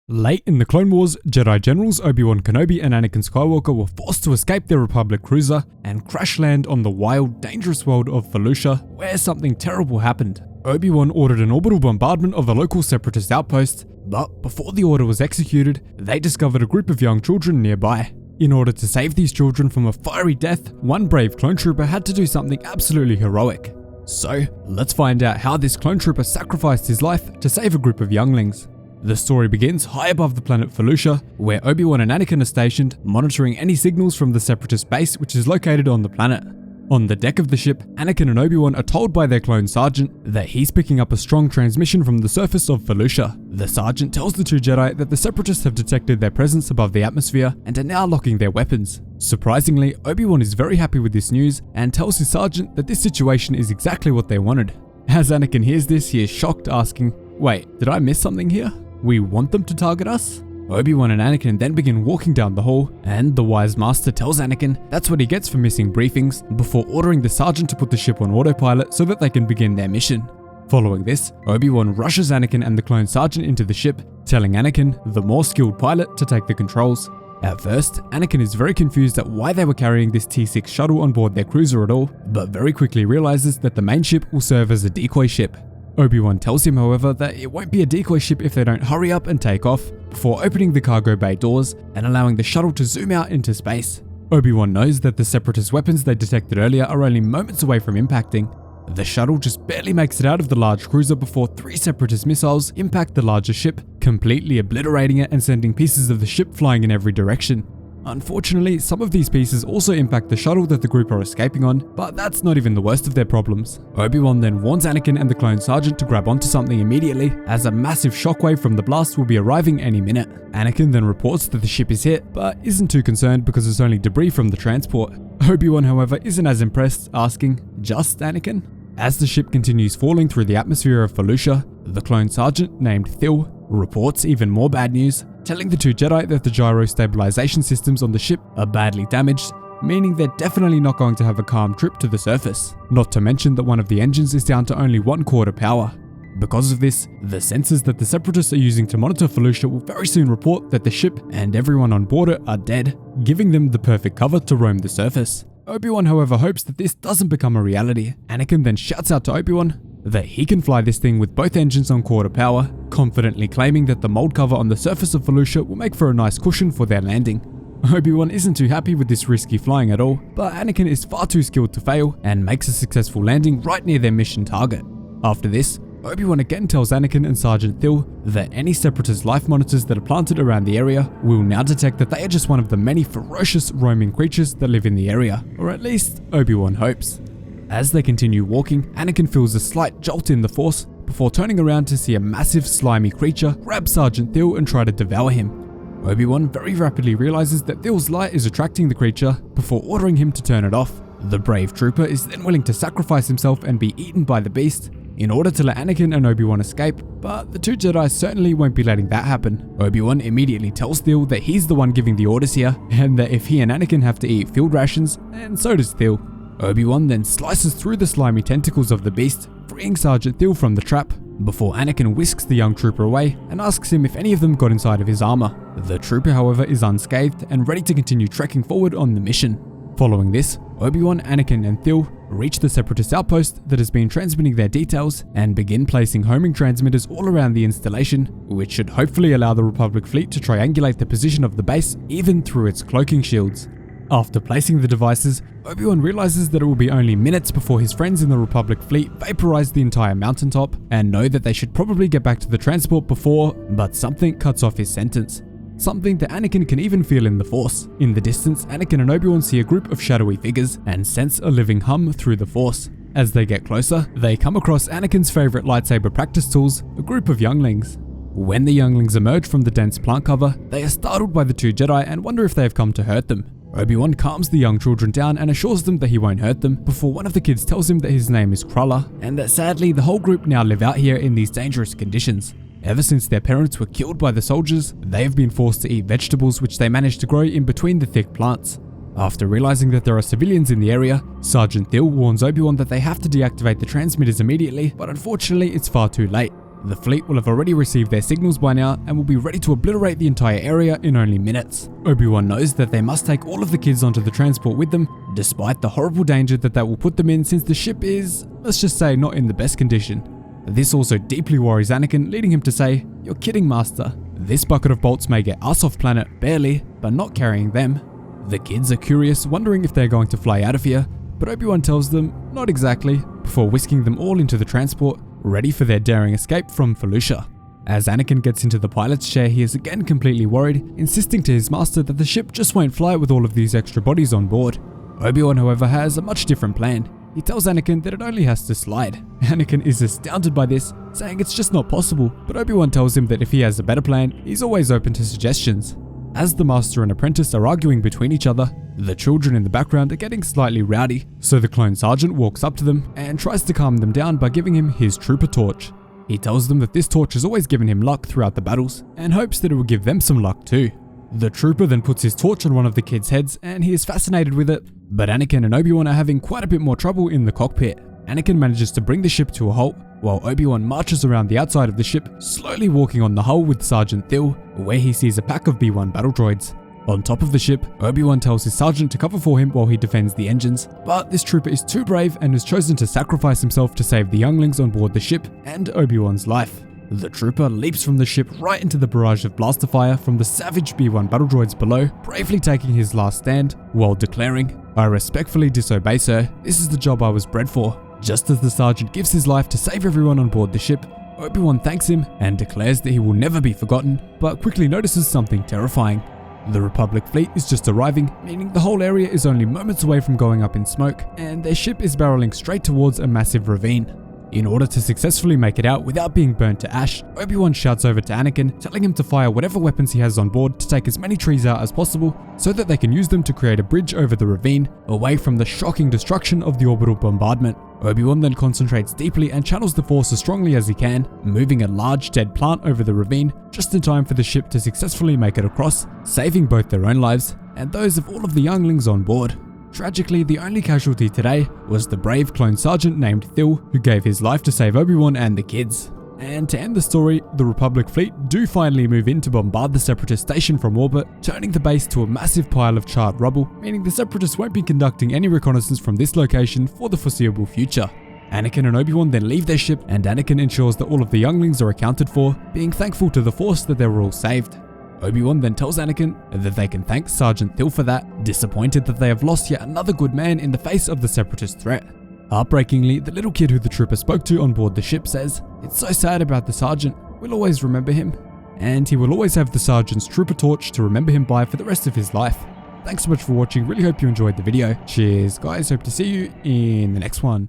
Late in the Clone Wars, Jedi Generals Obi-Wan Kenobi and Anakin Skywalker were forced to escape their Republic cruiser and crash land on the wild, dangerous world of Felucia, where something terrible happened. Obi-Wan ordered an orbital bombardment of a local separatist outpost, but before the order was executed, they discovered a group of young children nearby. In order to save these children from a fiery death, one brave clone trooper had to do something absolutely heroic. So, let's find out how this clone trooper sacrificed his life to save a group of younglings. The story begins high above the planet Felucia, where Obi-Wan and Anakin are stationed, monitoring any signals from the separatist base which is located on the planet. On the deck of the ship, Anakin and Obi-Wan are told by their clone sergeant that he's picking up a strong transmission from the surface of Felucia. The sergeant tells the two Jedi that the separatists have detected their presence above the atmosphere and are now locking their weapons. Surprisingly, Obi-Wan is very happy with this news and tells his sergeant that this situation is exactly what they wanted. As Anakin hears this, he is shocked, asking, "Wait, did I miss something here? We want them to target us?" Obi-Wan and Anakin then begin walking down the hall, and the wise master tells Anakin that's what he gets for missing briefings, before ordering the sergeant to put the ship on autopilot so that they can begin their mission. Following this, Obi-Wan rushes Anakin and the clone sergeant into the ship, telling Anakin, the more skilled pilot, to take the controls. At first, Anakin is very confused at why they were carrying this T6 shuttle on board their cruiser at all, but very quickly realizes that the main ship will serve as a decoy ship. Obi-Wan tells him, however, that it won't be a decoy ship if they don't hurry up and take off, before opening the cargo bay doors and allowing the shuttle to zoom out into space. Obi-Wan knows that the separatist weapons they detected earlier are only moments away from impacting. The shuttle just barely makes it out of the large cruiser before 3 separatist missiles impact the larger ship, completely obliterating it and sending pieces of the ship flying in every direction. Unfortunately, some of these pieces also impact the shuttle that the group are escaping on, but that's not even the worst of their problems. Obi-Wan then warns Anakin and the clone sergeant to grab onto something immediately, as a massive shockwave from the blast will be arriving any minute. Anakin then reports that the ship is hit, but isn't too concerned because it's only debris from the transport. Obi-Wan, however, isn't as impressed, asking, "Just Anakin?" As the ship continues falling through the atmosphere of Felucia, the clone sergeant, named Phil, reports even more bad news, telling the two Jedi that the gyro stabilization systems on the ship are badly damaged, meaning they're definitely not going to have a calm trip to the surface. Not to mention that one of the engines is down to only 1/4 power. Because of this, the sensors that the separatists are using to monitor Felucia will very soon report that the ship and everyone on board it are dead, giving them the perfect cover to roam the surface. Obi-Wan, however, hopes that this doesn't become a reality. Anakin then shouts out to Obi-Wan that he can fly this thing with both engines on 1/4 power, confidently claiming that the mold cover on the surface of Felucia will make for a nice cushion for their landing. Obi-Wan isn't too happy with this risky flying at all, but Anakin is far too skilled to fail and makes a successful landing right near their mission target. After this, Obi-Wan again tells Anakin and Sergeant Thil that any separatist life monitors that are planted around the area will now detect that they are just one of the many ferocious roaming creatures that live in the area, or at least Obi-Wan hopes. As they continue walking, Anakin feels a slight jolt in the Force before turning around to see a massive slimy creature grab Sergeant Thil and try to devour him. Obi-Wan very rapidly realizes that Thil's light is attracting the creature before ordering him to turn it off. The brave trooper is then willing to sacrifice himself and be eaten by the beast in order to let Anakin and Obi-Wan escape, but the two Jedi certainly won't be letting that happen. Obi-Wan immediately tells Thil that he's the one giving the orders here, and that if he and Anakin have to eat field rations, and so does Thil. Obi-Wan then slices through the slimy tentacles of the beast, freeing Sergeant Thil from the trap, before Anakin whisks the young trooper away and asks him if any of them got inside of his armor. The trooper, however, is unscathed and ready to continue trekking forward on the mission. Following this, Obi-Wan, Anakin, and Thil reach the separatist outpost that has been transmitting their details and begin placing homing transmitters all around the installation, which should hopefully allow the Republic fleet to triangulate the position of the base even through its cloaking shields. After placing the devices, Obi-Wan realizes that it will be only minutes before his friends in the Republic fleet vaporize the entire mountaintop and know that they should probably get back to the transport before, but something cuts off his sentence. Something that Anakin can even feel in the Force. In the distance, Anakin and Obi-Wan see a group of shadowy figures and sense a living hum through the Force. As they get closer, they come across Anakin's favorite lightsaber practice tools, a group of younglings. When the younglings emerge from the dense plant cover, they are startled by the two Jedi and wonder if they have come to hurt them. Obi-Wan calms the young children down and assures them that he won't hurt them, before one of the kids tells him that his name is Krulla, and that sadly the whole group now live out here in these dangerous conditions. Ever since their parents were killed by the soldiers, they have been forced to eat vegetables which they managed to grow in between the thick plants. After realizing that there are civilians in the area, Sergeant Thil warns Obi-Wan that they have to deactivate the transmitters immediately, but unfortunately it's far too late. The fleet will have already received their signals by now and will be ready to obliterate the entire area in only minutes. Obi-Wan knows that they must take all of the kids onto the transport with them, despite the horrible danger that will put them in since the ship is, let's just say, not in the best condition. This also deeply worries Anakin, leading him to say, "You're kidding, Master. This bucket of bolts may get us off planet, barely, but not carrying them." The kids are curious, wondering if they're going to fly out of here, but Obi-Wan tells them, not exactly, before whisking them all into the transport, ready for their daring escape from Felucia. As Anakin gets into the pilot's chair, he is again completely worried, insisting to his master that the ship just won't fly with all of these extra bodies on board. Obi-Wan, however, has a much different plan. He tells Anakin that it only has to slide. Anakin is astounded by this, saying it's just not possible, but Obi-Wan tells him that if he has a better plan, he's always open to suggestions. As the master and apprentice are arguing between each other, the children in the background are getting slightly rowdy, so the clone sergeant walks up to them and tries to calm them down by giving him his trooper torch. He tells them that this torch has always given him luck throughout the battles, and hopes that it will give them some luck too. The trooper then puts his torch on one of the kids' heads and he is fascinated with it, but Anakin and Obi-Wan are having quite a bit more trouble in the cockpit. Anakin manages to bring the ship to a halt, while Obi-Wan marches around the outside of the ship, slowly walking on the hull with Sergeant Thill, where he sees a pack of B-1 battle droids. On top of the ship, Obi-Wan tells his sergeant to cover for him while he defends the engines, but this trooper is too brave and has chosen to sacrifice himself to save the younglings on board the ship and Obi-Wan's life. The trooper leaps from the ship right into the barrage of blaster fire from the savage B-1 battle droids below, bravely taking his last stand, while declaring, "I respectfully disobey, sir. This is the job I was bred for." Just as the sergeant gives his life to save everyone on board the ship, Obi-Wan thanks him and declares that he will never be forgotten, but quickly notices something terrifying. The Republic fleet is just arriving, meaning the whole area is only moments away from going up in smoke, and their ship is barreling straight towards a massive ravine. In order to successfully make it out without being burnt to ash, Obi-Wan shouts over to Anakin, telling him to fire whatever weapons he has on board to take as many trees out as possible, so that they can use them to create a bridge over the ravine, away from the shocking destruction of the orbital bombardment. Obi-Wan then concentrates deeply and channels the force as strongly as he can, moving a large dead plant over the ravine, just in time for the ship to successfully make it across, saving both their own lives and those of all of the younglings on board. Tragically, the only casualty today was the brave clone sergeant named Thill, who gave his life to save Obi-Wan and the kids. And to end the story, the Republic fleet do finally move in to bombard the separatist station from orbit, turning the base to a massive pile of charred rubble, meaning the separatists won't be conducting any reconnaissance from this location for the foreseeable future. Anakin and Obi-Wan then leave their ship, and Anakin ensures that all of the younglings are accounted for, being thankful to the Force that they were all saved. Obi-Wan then tells Anakin that they can thank Sergeant Thill for that, disappointed that they have lost yet another good man in the face of the separatist threat. Heartbreakingly, the little kid who the trooper spoke to on board the ship says, "It's so sad about the sergeant, we'll always remember him." And he will always have the sergeant's trooper torch to remember him by for the rest of his life. Thanks so much for watching, really hope you enjoyed the video. Cheers guys, hope to see you in the next one.